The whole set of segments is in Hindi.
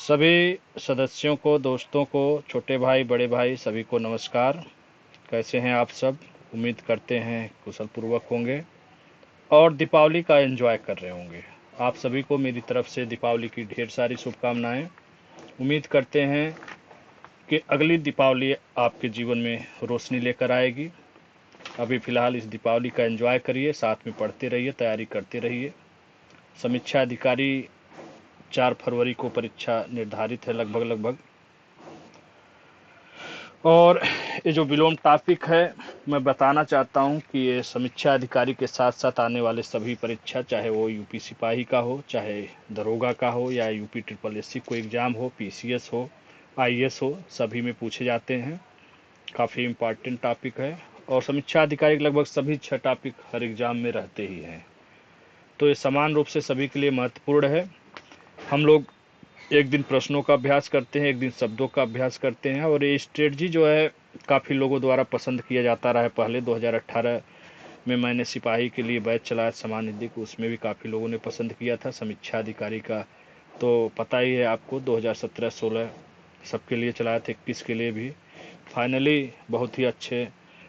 सभी सदस्यों को, दोस्तों को, छोटे भाई बड़े भाई सभी को नमस्कार। कैसे हैं आप सब? उम्मीद करते हैं कुशल पूर्वक होंगे और दीपावली का एंजॉय कर रहे होंगे। आप सभी को मेरी तरफ से दीपावली की ढेर सारी शुभकामनाएं। उम्मीद करते हैं कि अगली दीपावली आपके जीवन में रोशनी लेकर आएगी। अभी फ़िलहाल इस दीपावली का एंजॉय करिए, साथ में पढ़ते रहिए, तैयारी करते रहिए। समीक्षा अधिकारी 4 फरवरी को परीक्षा निर्धारित है लगभग लगभग। और ये जो विलोम टॉपिक है, मैं बताना चाहता हूँ कि ये समीक्षा अधिकारी के साथ साथ आने वाले सभी परीक्षा, चाहे वो यूपी सिपाही का हो, चाहे दरोगा का हो, या यूपी ट्रिपल एससी को एग्ज़ाम हो, पीसीएस हो, आईएएस हो, सभी में पूछे जाते हैं। काफ़ी इम्पॉर्टेंट टॉपिक है और समीक्षा अधिकारी के लगभग सभी 6 टॉपिक हर एग्ज़ाम में रहते ही हैं, तो ये समान रूप से सभी के लिए महत्वपूर्ण है। हम लोग एक दिन प्रश्नों का अभ्यास करते हैं, एक दिन शब्दों का अभ्यास करते हैं, और ये स्ट्रेटजी जो है काफ़ी लोगों द्वारा पसंद किया जाता रहा है। पहले 2018 में मैंने सिपाही के लिए बैच चलाया सामान्य निधि को, उसमें भी काफ़ी लोगों ने पसंद किया था। समीक्षा अधिकारी का तो पता ही है आपको, 2017-16 सबके लिए चलाया था, 21 के लिए भी। फाइनली बहुत ही अच्छे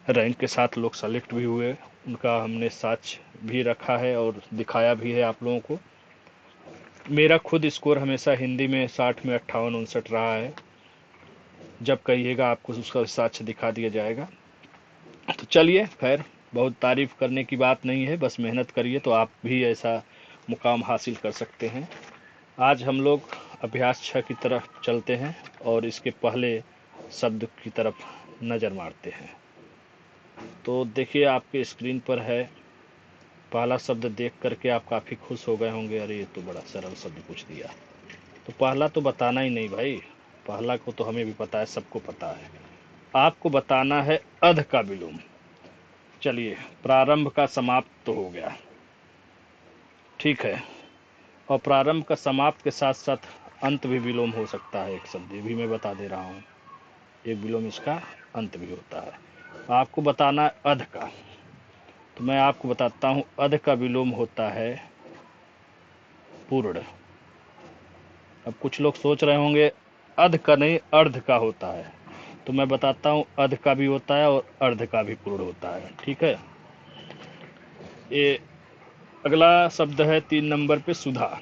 रैंक के साथ लोग सेलेक्ट भी हुए, उनका हमने साक्ष्य भी रखा है और दिखाया भी है आप लोगों को। मेरा खुद स्कोर हमेशा हिंदी में 60 में 58-59 रहा है। जब कहिएगा आपको उसका साक्ष्य दिखा दिया जाएगा। तो चलिए, खैर बहुत तारीफ करने की बात नहीं है, बस मेहनत करिए तो आप भी ऐसा मुकाम हासिल कर सकते हैं। आज हम लोग अभ्यास 6 की तरफ चलते हैं और इसके पहले शब्द की तरफ नज़र मारते हैं। तो देखिए, आपके स्क्रीन पर है। पहला शब्द देख करके आप काफ़ी खुश हो गए होंगे, अरे ये तो बड़ा सरल शब्द पूछ दिया। तो पहला तो बताना ही नहीं भाई, पहला को तो हमें भी पता है, सबको पता है। आपको बताना है अध का विलोम। चलिए, प्रारंभ का समाप्त तो हो गया, ठीक है, और प्रारंभ का समाप्त के साथ साथ अंत भी विलोम हो सकता है। एक शब्द ये भी मैं बता दे रहा हूँ, एक विलोम इसका अंत भी होता है। आपको बताना है अध का, तो मैं आपको बताता हूँ अध का विलोम होता है पूर्ण। अब कुछ लोग सोच रहे होंगे अध का नहीं अर्ध का होता है, तो मैं बताता हूँ अध का भी होता है और अर्ध का भी पूर्ण होता है, ठीक है। ये अगला शब्द है 3 नंबर पे सुधा।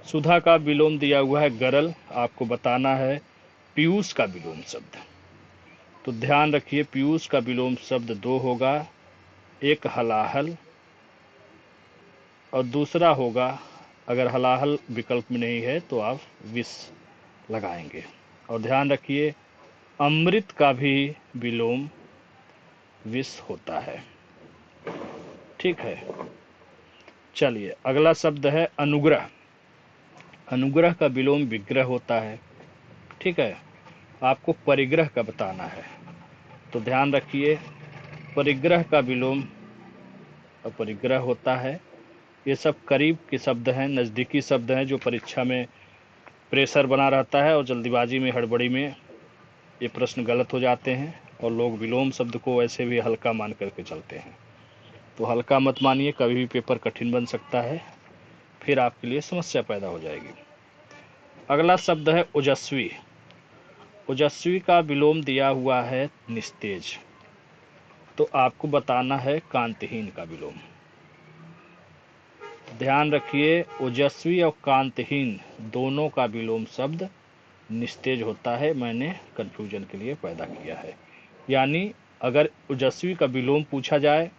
सुधा का विलोम दिया हुआ है गरल। आपको बताना है पीयूष का विलोम शब्द। तो ध्यान रखिए, पीयूष का विलोम शब्द 2 होगा, एक हलाहल और दूसरा होगा, अगर हलाहल विकल्प में नहीं है तो आप विष लगाएंगे। और ध्यान रखिए, अमृत का भी विलोम विष होता है, ठीक है। चलिए, अगला शब्द है अनुग्रह। अनुग्रह का विलोम विग्रह होता है, ठीक है। आपको परिग्रह का बताना है, तो ध्यान रखिए, परिग्रह का विलोम अपरिग्रह होता है। ये सब करीब के शब्द हैं, नज़दीकी शब्द हैं, जो परीक्षा में प्रेशर बना रहता है और जल्दीबाजी में, हड़बड़ी में ये प्रश्न गलत हो जाते हैं और लोग विलोम शब्द को वैसे भी हल्का मान करके चलते हैं। तो हल्का मत मानिए, कभी भी पेपर कठिन बन सकता है, फिर आपके लिए समस्या पैदा हो जाएगी। अगला शब्द है ओजस्वी। ओजस्वी का विलोम दिया हुआ है निस्तेज, तो आपको बताना है कांतिहीन का विलोम। ध्यान रखिए, ओजस्वी और कांतिहीन दोनों का विलोम शब्द निस्तेज होता है। मैंने कन्फ्यूजन के लिए पैदा किया है, यानी अगर ओजस्वी का विलोम पूछा जाए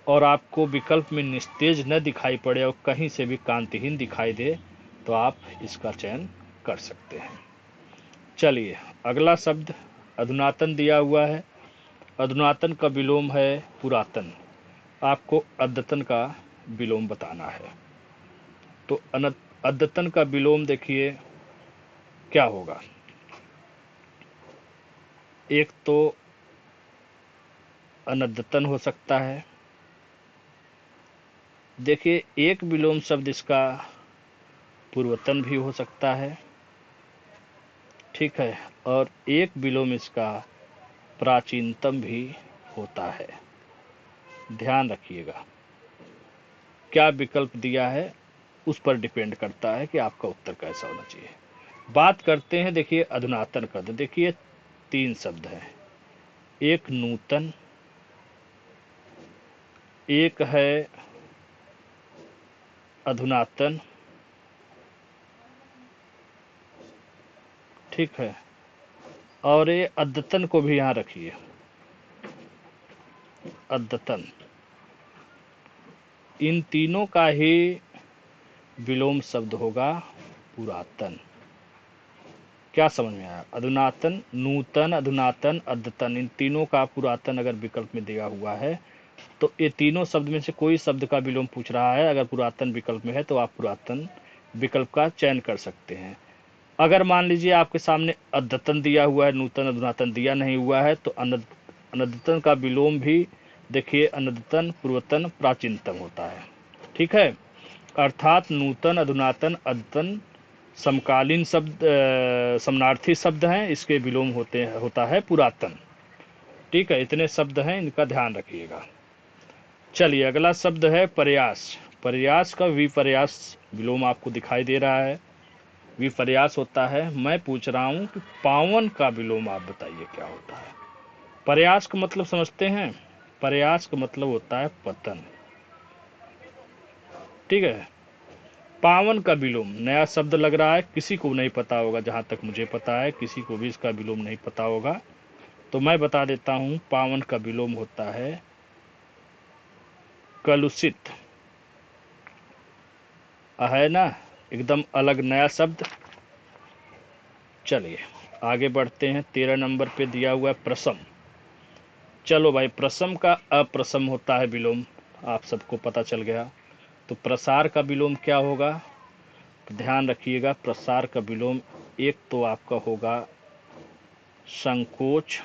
और आपको विकल्प में निस्तेज न दिखाई पड़े और कहीं से भी कांतिहीन दिखाई दे, तो आप इसका चयन कर सकते हैं। चलिए, अगला शब्द अधुनातन दिया हुआ है। अधुनातन का विलोम है पुरातन। आपको अद्यतन का विलोम बताना है, तो अद्यतन का विलोम देखिए क्या होगा। एक तो अनद्यतन हो सकता है। देखिए, एक विलोम शब्द इसका पूर्वतन भी हो सकता है, ठीक है, और एक विलोम इसका प्राचीनतम भी होता है। ध्यान रखिएगा, क्या विकल्प दिया है उस पर डिपेंड करता है कि आपका उत्तर कैसा होना चाहिए। बात करते हैं, देखिए अधुनातन का, तो देखिए 3 शब्द हैं, एक नूतन, एक है अधुनातन, ठीक है, और ये अद्यतन को भी यहाँ रखिए, अद्यतन। इन तीनों का ही विलोम शब्द होगा पुरातन। क्या समझ में आया? अधुनातन, नूतन, अधुनातन, अद्यतन, इन तीनों का पुरातन अगर विकल्प में दिया हुआ है तो ये तीनों शब्द में से कोई शब्द का विलोम पूछ रहा है, अगर पुरातन विकल्प में है तो आप पुरातन विकल्प का चयन कर सकते हैं। अगर मान लीजिए आपके सामने अद्यतन दिया हुआ है, नूतन अधुनातन दिया नहीं हुआ है, तो अनद्यतन का विलोम भी देखिए अनद्यतन, पूर्वतन, प्राचीनतम होता है, ठीक है। अर्थात नूतन, अधुनातन, अद्यतन समकालीन शब्द, समानार्थी शब्द हैं, इसके विलोम होता है पुरातन, ठीक है। इतने शब्द हैं, इनका ध्यान रखिएगा। चलिए अगला शब्द है प्रयास। प्रयास का विपर्यास विलोम आपको दिखाई दे रहा है, विपर्यास होता है। मैं पूछ रहा हूं कि पावन का विलोम आप बताइए क्या होता है। प्रयास का मतलब समझते हैं? प्रयास का मतलब होता है पतन, ठीक है। पावन का विलोम नया शब्द लग रहा है, किसी को नहीं पता होगा, जहां तक मुझे पता है किसी को भी इसका विलोम नहीं पता होगा, तो मैं बता देता हूं। पावन का विलोम होता है कलुषित, है ना, एकदम अलग नया शब्द। चलिए आगे बढ़ते हैं, 13 नंबर पे दिया हुआ है प्रसम। चलो भाई, प्रसम का अप्रसम होता है विलोम, आप सबको पता चल गया। तो प्रसार का विलोम क्या होगा? तो ध्यान रखिएगा, प्रसार का विलोम एक तो आपका होगा संकोच,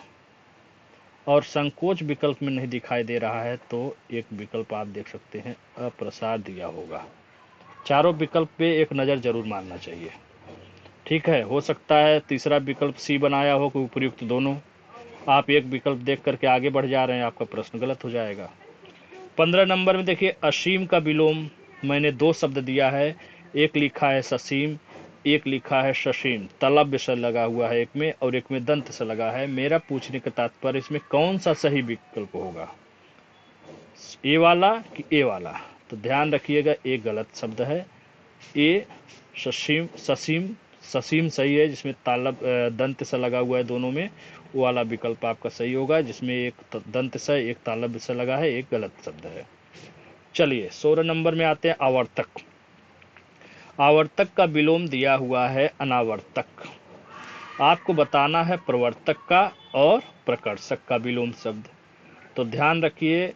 और संकोच विकल्प में नहीं दिखाई दे रहा है तो एक विकल्प आप देख सकते हैं अप्रसार दिया होगा। चारों विकल्प पे एक नज़र जरूर मारना चाहिए, ठीक है। हो सकता है तीसरा विकल्प सी बनाया हो, कि उपयुक्त दोनों, आप एक विकल्प देख करके आगे बढ़ जा रहे हैं, आपका प्रश्न गलत हो जाएगा। 15 नंबर में देखिए असीम का विलोम मैंने 2 शब्द दिया है, एक लिखा है ससीम, एक लिखा है ससीम, तलव्य से लगा हुआ है एक में और एक में दंत से लगा है। मेरा पूछने का तात्पर्य इसमें कौन सा सही विकल्प होगा, ए वाला कि ए वाला? तो ध्यान रखिएगा, ए गलत शब्द है। ए ससीम, ससीम, ससीम सही है, जिसमें तालब दंत से लगा हुआ है दोनों में, वो वाला विकल्प आपका सही होगा, जिसमें एक दंत से एक तालब से लगा है, एक गलत शब्द है। चलिए 16 नंबर में आते हैं आवर्तक। आवर्तक का विलोम दिया हुआ है अनावर्तक। आपको बताना है प्रवर्तक का और प्रकर्षक का विलोम शब्द। तो ध्यान रखिए,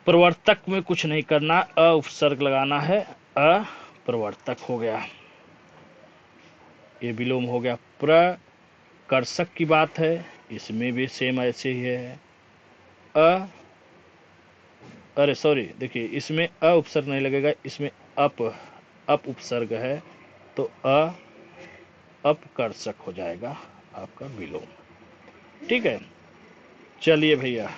प्रवर्तक में कुछ नहीं करना, अ उपसर्ग लगाना है, अप्रवर्तक हो गया, ये विलोम हो गया। प्रकर्षक की बात है, इसमें भी सेम ऐसे ही है, अ अरे सॉरी, देखिए इसमें अ उपसर्ग नहीं लगेगा, इसमें अप उपसर्ग है, तो अपकर्षक हो जाएगा आपका विलोम, ठीक है। चलिए भैया,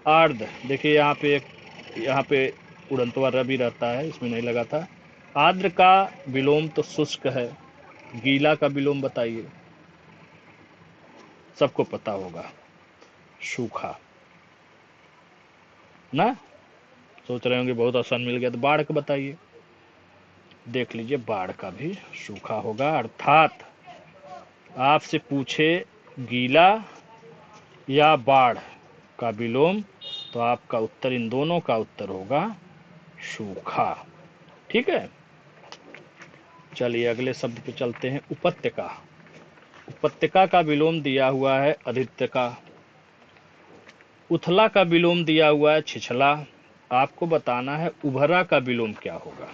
आर्द्र, देखिए यहाँ पे उड़ंतवा र भी रहता है, इसमें नहीं लगा था। आर्द्र का विलोम तो शुष्क है, गीला का विलोम बताइए, सबको पता होगा, सूखा ना। सोच रहे होंगे बहुत आसान मिल गया, तो बाढ़ का बताइए, देख लीजिए बाढ़ का भी सूखा होगा। अर्थात आपसे पूछे गीला या बाढ़ का विलोम, तो आपका उत्तर, इन दोनों का उत्तर होगा सूखा, ठीक है। चलिए अगले शब्द पे चलते हैं, उपत्यका। उपत्यका का विलोम दिया हुआ है अधित्यका। उथला का विलोम दिया हुआ है छिछला। आपको बताना है उभरा का विलोम क्या होगा।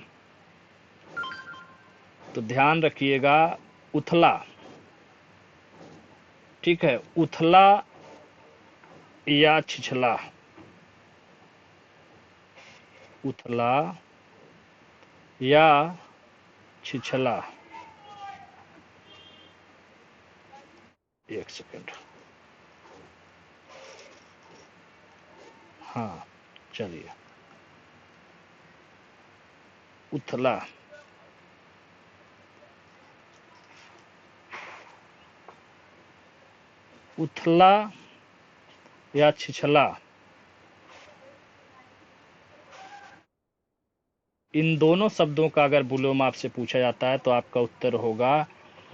तो ध्यान रखिएगा, उथला, ठीक है, उथला या छिछला, उथला या छिछला, एक सेकंड, हाँ चलिए, उथला, उथला या छिछला, इन दोनों शब्दों का अगर विलोम आपसे पूछा जाता है तो आपका उत्तर होगा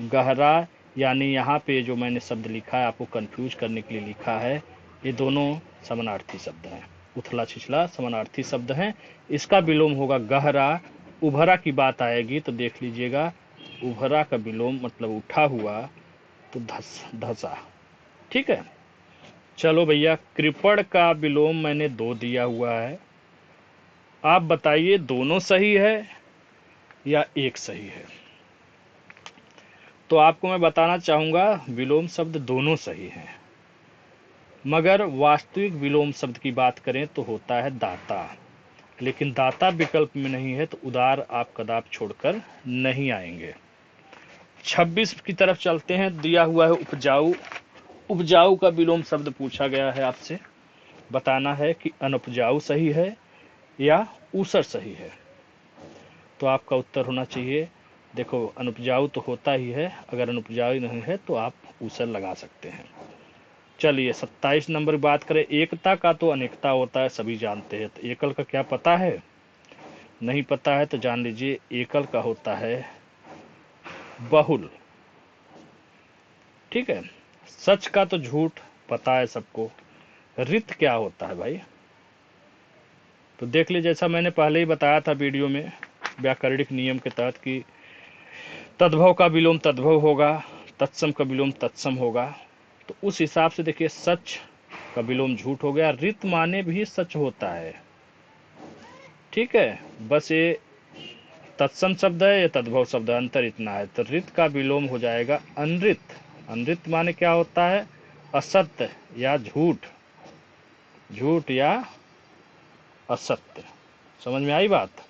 गहरा। यानी यहाँ पे जो मैंने शब्द लिखा है आपको कंफ्यूज करने के लिए लिखा है, ये दोनों समानार्थी शब्द हैं। उथला छिछला समानार्थी शब्द हैं, इसका विलोम होगा गहरा। उभरा की बात आएगी तो देख लीजिएगा, उभरा का विलोम मतलब उठा हुआ, तो धसा। ठीक है, चलो भैया, कृपण का विलोम मैंने 2 दिया हुआ है, आप बताइए दोनों सही है या एक सही है। तो आपको मैं बताना चाहूंगा विलोम शब्द दोनों सही हैं, मगर वास्तविक विलोम शब्द की बात करें तो होता है दाता, लेकिन दाता विकल्प में नहीं है तो उदार आप कदाप छोड़कर नहीं आएंगे। 26 की तरफ चलते हैं, दिया हुआ है उपजाऊ। उपजाऊ का विलोम शब्द पूछा गया है, आपसे बताना है कि अनुपजाऊ सही है या ऊसर सही है। तो आपका उत्तर होना चाहिए, देखो अनुपजाऊ तो होता ही है, अगर अनुपजाऊ नहीं है तो आप ऊसर लगा सकते हैं। चलिए 27 नंबर की बात करें, एकता का तो अनेकता होता है, सभी जानते हैं, तो एकल का क्या पता है? नहीं पता है तो जान लीजिए, एकल का होता है बहुल। ठीक है, सच का तो झूठ पता है सबको, रित क्या होता है भाई? तो देख लीजिए, जैसा मैंने पहले ही बताया था वीडियो में व्याकरणिक नियम के तहत कि तद्भव का विलोम तद्भव होगा, तत्सम का विलोम तत्सम होगा। तो उस हिसाब से देखिए, सच का विलोम झूठ हो गया, रित माने भी सच होता है। ठीक है, बस ये तत्सम शब्द है, ये तद्भव शब्द है, अंतर इतना है। तो रित का विलोम हो जाएगा अनृत। अनृत माने क्या होता है? असत्य या झूठ, झूठ या असत्य। समझ में आई बात?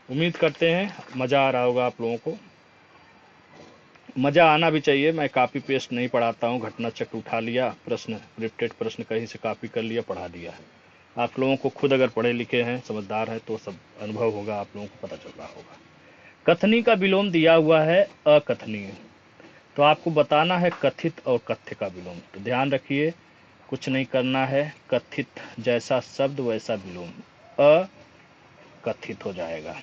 उम्मीद करते हैं मजा आ रहा होगा आप लोगों को, मजा आना भी चाहिए। मैं कॉपी पेस्ट नहीं पढ़ाता हूँ, घटना चक्र उठा लिया, प्रश्न रिपीटेड प्रश्न कहीं से कॉपी कर लिया, पढ़ा दिया। आप लोगों को खुद अगर पढ़े लिखे हैं, समझदार हैं, तो सब अनुभव होगा, आप लोगों को पता चल रहा होगा। कथनी का विलोम दिया हुआ है अकथनीय, तो आपको बताना है कथित और कथ्य का विलोम। तो ध्यान रखिए, कुछ नहीं करना है, कथित जैसा शब्द वैसा विलोम, अकथित हो जाएगा।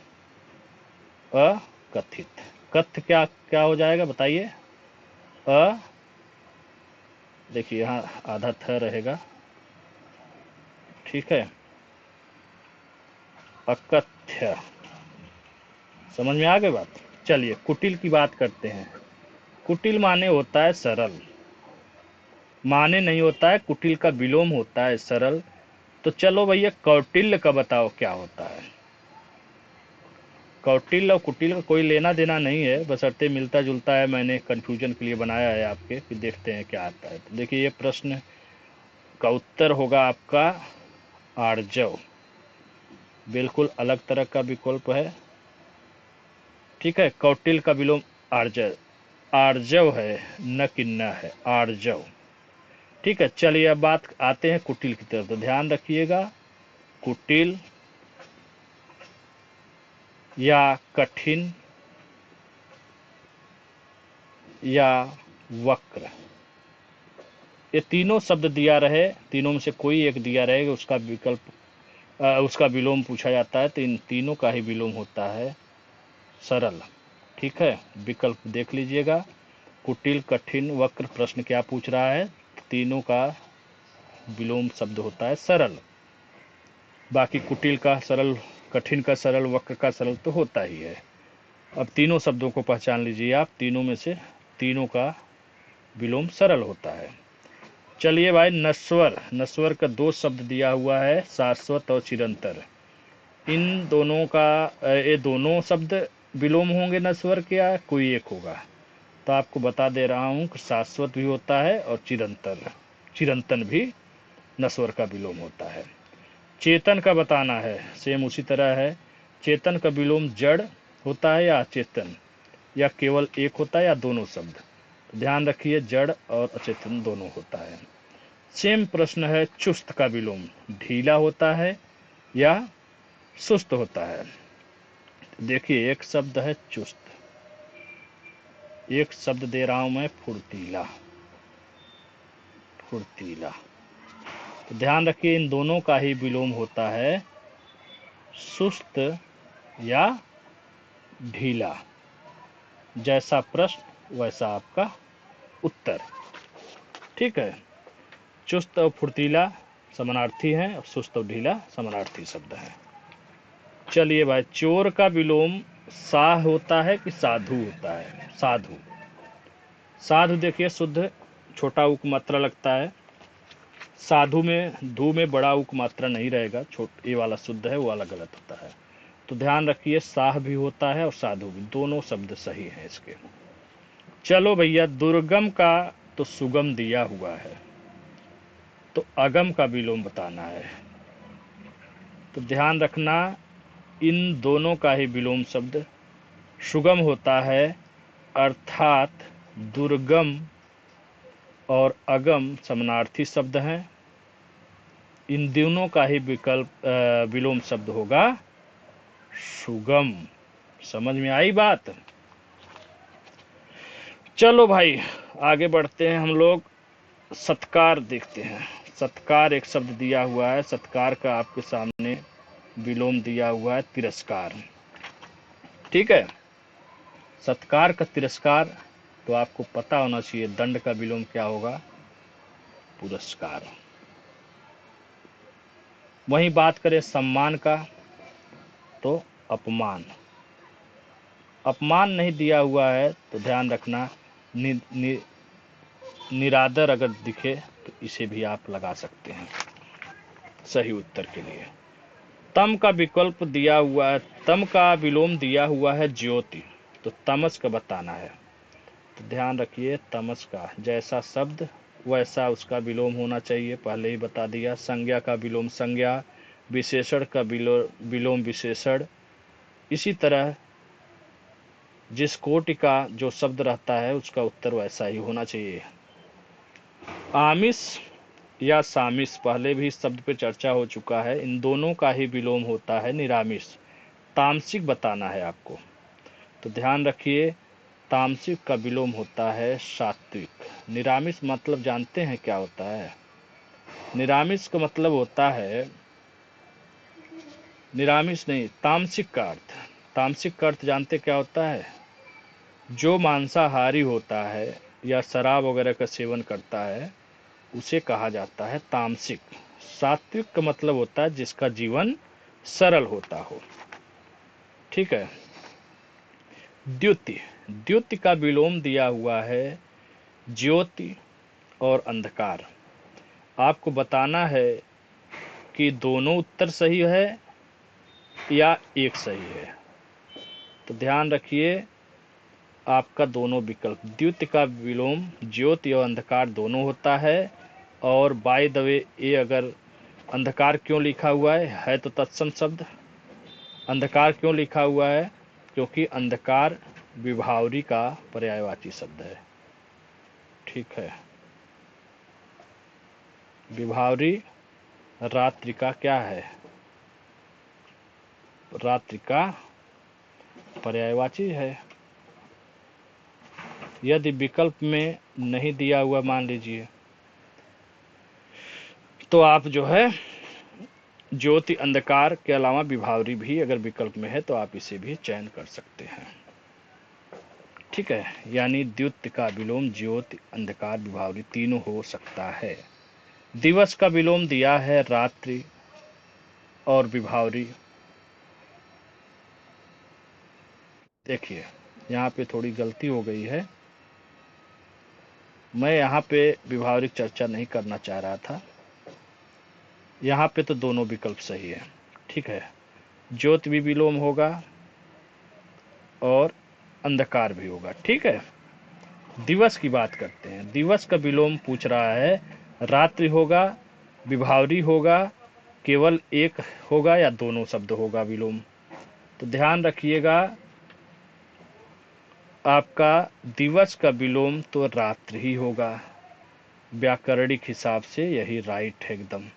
अकथित, कथ्य क्या क्या हो जाएगा बताइए? अ, देखिए यहाँ आधा थ रहेगा, ठीक है, अकथ्य। समझ में आ गई बात? चलिए कुटिल की बात करते हैं। कुटिल माने होता है सरल, माने नहीं होता है, कुटिल का विलोम होता है सरल। तो चलो भैया, कौटिल्य का बताओ क्या होता है? कौटिल्य और कुटिल का कोई लेना देना नहीं है, बशर्ते मिलता जुलता है, मैंने कंफ्यूजन के लिए बनाया है आपके, कि देखते हैं क्या आता है। तो देखिए, ये प्रश्न का उत्तर होगा आपका आर्जव, बिल्कुल अलग तरह का विकल्प है। ठीक है, कौटिल का विलोम आर्जव, आर्जव है, न कि न है, आर्जव। ठीक है, चलिए अब बात आते हैं कुटिल की तरफ। तो ध्यान रखिएगा, कुटिल या कठिन या वक्र, ये तीनों शब्द दिया रहे, तीनों में से कोई एक दिया रहेगा, उसका विकल्प उसका विलोम पूछा जाता है। तो इन तीनों का ही विलोम होता है सरल। ठीक है, विकल्प देख लीजिएगा, कुटिल, कठिन, वक्र। प्रश्न क्या पूछ रहा है? तीनों का विलोम शब्द होता है सरल। बाकी कुटिल का सरल, कठिन का सरल, वक्र का सरल तो होता ही है। अब तीनों शब्दों को पहचान लीजिए आप, तीनों में से तीनों का विलोम सरल होता है। चलिए भाई, नश्वर, नश्वर का 2 शब्द दिया हुआ है, शाश्वत और चिरंतर। इन दोनों का ये दोनों शब्द विलोम होंगे नश्वर के, या कोई एक होगा? तो आपको बता दे रहा हूँ कि शाश्वत भी होता है और चिरंतर, चिरंतन भी नश्वर का विलोम होता है। चेतन का बताना है, सेम उसी तरह है। चेतन का विलोम जड़ होता है या अचेतन, या केवल एक होता है, या दोनों शब्द? तो ध्यान रखिए, जड़ और अचेतन दोनों होता है। सेम प्रश्न है, चुस्त का विलोम ढीला होता है या सुस्त होता है? देखिए, एक शब्द है चुस्त, एक शब्द दे रहा हूं मैं फुर्तीला। फुर्तीला। तो ध्यान रखिए इन दोनों का ही विलोम होता है सुस्त या ढीला। जैसा प्रश्न वैसा आपका उत्तर। ठीक है, चुस्त और फुर्तीला समानार्थी हैं और सुस्त और ढीला समानार्थी शब्द हैं। चलिए भाई, चोर का विलोम साह होता है कि साधु होता है? साधु। साधु देखिए शुद्ध छोटा उक मात्रा लगता है। साधु में धू में बड़ा उक मात्रा नहीं रहेगा, ये वाला शुद्ध है, वो वाला गलत होता है। तो ध्यान रखिए साह भी होता है और साधु भी, दोनों शब्द सही हैं इसके। चलो भैया, दुर्गम का तो सुगम दिया हुआ है, तो अगम का विलोम बताना है। तो ध्यान रखना इन दोनों का ही विलोम शब्द सुगम होता है, अर्थात दुर्गम और अगम समानार्थी शब्द हैं। इन दोनों का ही विलोम शब्द होगा सुगम। समझ में आई बात? चलो भाई आगे बढ़ते हैं, हम लोग सत्कार देखते हैं। सत्कार एक शब्द दिया हुआ है, सत्कार का आपके सामने विलोम दिया हुआ है तिरस्कार। ठीक है, सत्कार का तिरस्कार तो आपको पता होना चाहिए, दंड का विलोम क्या होगा? पुरस्कार। वहीं बात करें सम्मान का तो अपमान। अपमान नहीं दिया हुआ है तो ध्यान रखना निरादर अगर दिखे तो इसे भी आप लगा सकते हैं सही उत्तर के लिए। तम का विकल्प दिया हुआ है, तम का विलोम दिया हुआ है ज्योति, तो तमस का बताना है। तो ध्यान रखिए तमस का जैसा शब्द वैसा उसका विलोम होना चाहिए, पहले ही बता दिया। संज्ञा का विलोम संज्ञा, विशेषण का विलोम विशेषण। इसी तरह जिस कोटि का जो शब्द रहता है उसका उत्तर वैसा ही होना चाहिए। आमिष या सामिस पहले भी शब्द पे चर्चा हो चुका है, इन दोनों का ही विलोम होता है निरामिष। तामसिक बताना है आपको, तो ध्यान रखिए तामसिक का विलोम होता है सात्विक। निरामिष मतलब जानते हैं क्या होता है? निरामिष का मतलब होता है, निरामिष नहीं, तामसिक का अर्थ। तामसिक का अर्थ जानते क्या होता है? जो मांसाहारी होता है या शराब वगैरह का सेवन करता है उसे कहा जाता है तामसिक। सात्विक का मतलब होता है जिसका जीवन सरल होता हो। ठीक है, द्युति। द्युति का विलोम दिया हुआ है ज्योति और अंधकार। आपको बताना है कि दोनों उत्तर सही है या एक सही है। तो ध्यान रखिए आपका दोनों विकल्प, द्युति का विलोम ज्योति और अंधकार दोनों होता है। और बाय द वे ये अगर अंधकार क्यों लिखा हुआ है तो तत्सम शब्द। अंधकार क्यों लिखा हुआ है? क्योंकि अंधकार विभावरी का पर्यायवाची शब्द है। ठीक है, विभावरी रात्रि का क्या है? रात्रि का पर्यायवाची है। यदि विकल्प में नहीं दिया हुआ मान लीजिए तो आप जो है ज्योति अंधकार के अलावा विभावरी भी अगर विकल्प में है तो आप इसे भी चयन कर सकते हैं। ठीक है, यानी द्युति का विलोम ज्योति अंधकार विभावरी तीनों हो सकता है। दिवस का विलोम दिया है रात्रि और विभावरी। देखिए यहाँ पे थोड़ी गलती हो गई है, मैं यहाँ पे विभावरी चर्चा नहीं करना चाह रहा था। यहाँ पे तो दोनों विकल्प सही है। ठीक है, ज्योति भी विलोम होगा और अंधकार भी होगा। ठीक है, दिवस की बात करते हैं। दिवस का विलोम पूछ रहा है, रात्रि होगा, विभावरी होगा, केवल एक होगा या दोनों शब्द होगा विलोम? तो ध्यान रखिएगा आपका दिवस का विलोम तो रात्रि ही होगा, व्याकरणिक हिसाब से यही राइट है एकदम।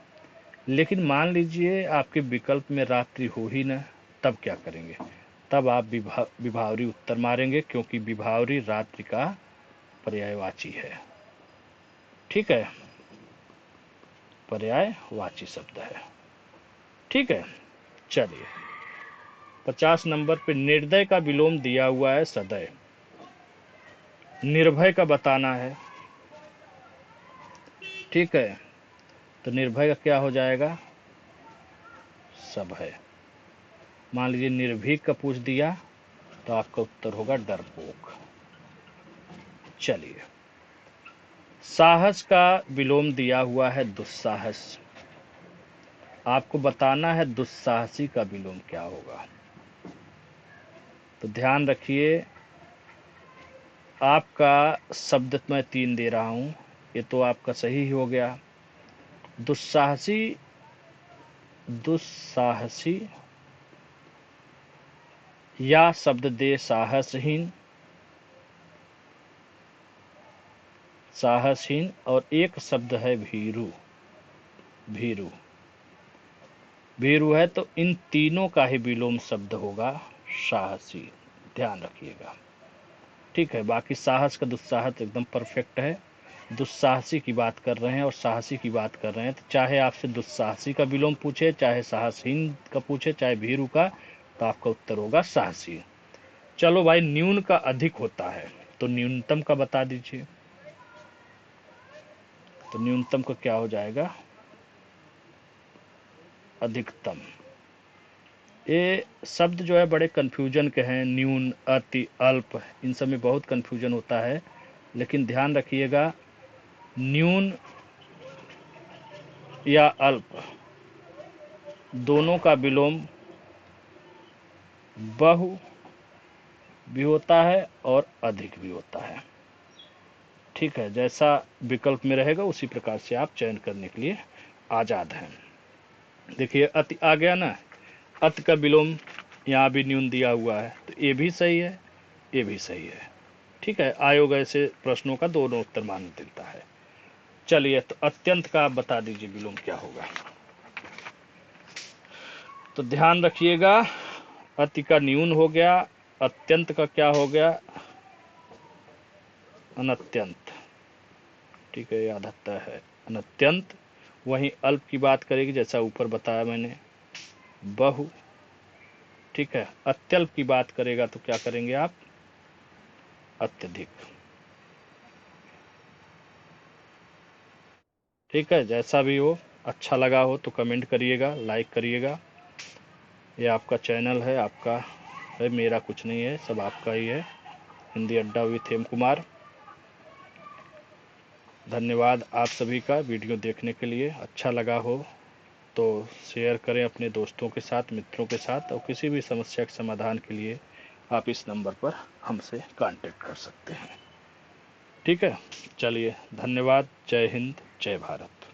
लेकिन मान लीजिए आपके विकल्प में रात्रि हो ही ना, तब क्या करेंगे? तब आप विभावरी उत्तर मारेंगे, क्योंकि विभावरी रात्रि का पर्यायवाची है। ठीक है, पर्यायवाची शब्द है। ठीक है, चलिए 50 नंबर पे निर्दय का विलोम दिया हुआ है सदय। निर्भय का बताना है। ठीक है, तो निर्भय का क्या हो जाएगा? सभय। मान लीजिए निर्भीक का पूछ दिया तो आपका उत्तर होगा डरपोक। चलिए, साहस का विलोम दिया हुआ है दुस्साहस। आपको बताना है दुस्साहसी का विलोम क्या होगा। तो ध्यान रखिए, आपका शब्द मैं 3 दे रहा हूं, ये तो आपका सही ही हो गया। दुस्साहसी, दुस्साहसी या शब्द दे साहसहीन, साहसहीन, और एक शब्द है भीरू। भीरू, भीरू है तो इन तीनों का ही विलोम शब्द होगा साहसी। ध्यान रखिएगा। ठीक है, बाकी साहस का दुस्साहस एकदम परफेक्ट है। दुस्साहसी की बात कर रहे हैं और साहसी की बात कर रहे हैं, तो चाहे आपसे दुस्साहसी का विलोम पूछे, चाहे साहसहीन का पूछे, चाहे भीरू का, तो आपका उत्तर होगा साहसी। चलो भाई, न्यून का अधिक होता है, तो न्यूनतम का बता दीजिए। तो न्यूनतम का क्या हो जाएगा? अधिकतम। ये शब्द जो है बड़े कंफ्यूजन के हैं, न्यून, अति, अल्प, इन सब में बहुत कंफ्यूजन होता है। लेकिन ध्यान रखिएगा, न्यून या अल्प दोनों का विलोम बहु भी होता है और अधिक भी होता है। ठीक है, जैसा विकल्प में रहेगा उसी प्रकार से आप चयन करने के लिए आजाद हैं। देखिए, अति आ गया ना, अति का विलोम यहाँ भी न्यून दिया हुआ है, तो ये भी सही है, ये भी सही है। ठीक है, आयोग ऐसे प्रश्नों का दोनों उत्तर मान देता है। चलिए, तो अत्यंत का आप बता दीजिए विलोम क्या होगा। तो ध्यान रखिएगा, अति का न्यून हो गया, अत्यंत का क्या हो गया? अनत्यंत। ठीक है, याद आता है अनत्यंत। वहीं अल्प की बात करेगी, जैसा ऊपर बताया मैंने, बहु। ठीक है, अत्यल्प की बात करेगा तो क्या करेंगे आप? अत्यधिक। ठीक है, जैसा भी हो, अच्छा लगा हो तो कमेंट करिएगा, लाइक करिएगा। ये आपका चैनल है, आपका है, मेरा कुछ नहीं है, सब आपका ही है। हिंदी अड्डा विथ हेम कुमार। धन्यवाद आप सभी का वीडियो देखने के लिए। अच्छा लगा हो तो शेयर करें अपने दोस्तों के साथ, मित्रों के साथ, और किसी भी समस्या के समाधान के लिए आप इस नंबर पर हमसे कांटेक्ट कर सकते हैं। ठीक है, चलिए, धन्यवाद। जय हिंद, जय भारत।